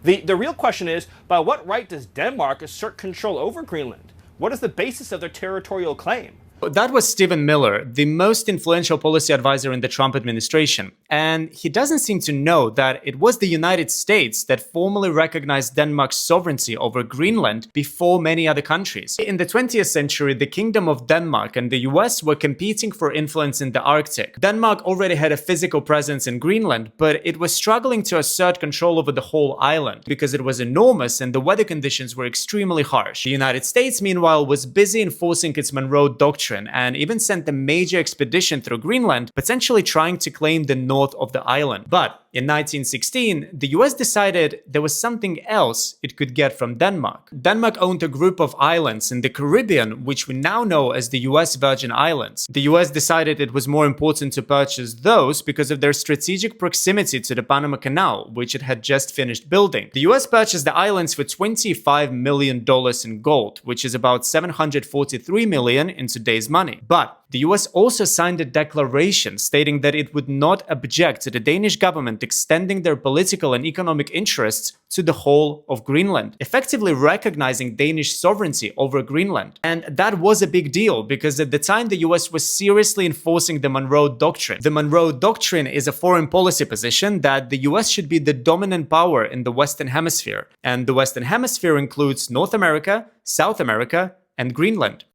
The real question is, by what right does Denmark assert control over Greenland? What is the basis of their territorial claim? That was Stephen Miller, the most influential policy advisor in the Trump administration. And he doesn't seem to know that it was the United States that formally recognized Denmark's sovereignty over Greenland before many other countries. In the 20th century, the Kingdom of Denmark and the US were competing for influence in the Arctic. Denmark already had a physical presence in Greenland, but it was struggling to assert control over the whole island because it was enormous and the weather conditions were extremely harsh. The United States, meanwhile, was busy enforcing its Monroe Doctrine and even sent a major expedition through Greenland, potentially trying to claim the north of the island. But in 1916, the US decided there was something else it could get from Denmark. Denmark owned a group of islands in the Caribbean, which we now know as the US Virgin Islands. The US decided it was more important to purchase those because of their strategic proximity to the Panama Canal, which it had just finished building. The US purchased the islands for $25 million in gold, which is about $743 million in today's money. But the US also signed a declaration stating that it would not object to the Danish government extending their political and economic interests to the whole of Greenland, effectively recognizing Danish sovereignty over Greenland. And that was a big deal because at the time the US was seriously enforcing the Monroe Doctrine. The Monroe Doctrine is a foreign policy position that the US should be the dominant power in the Western Hemisphere. And the Western Hemisphere includes North America, South America, and Greenland.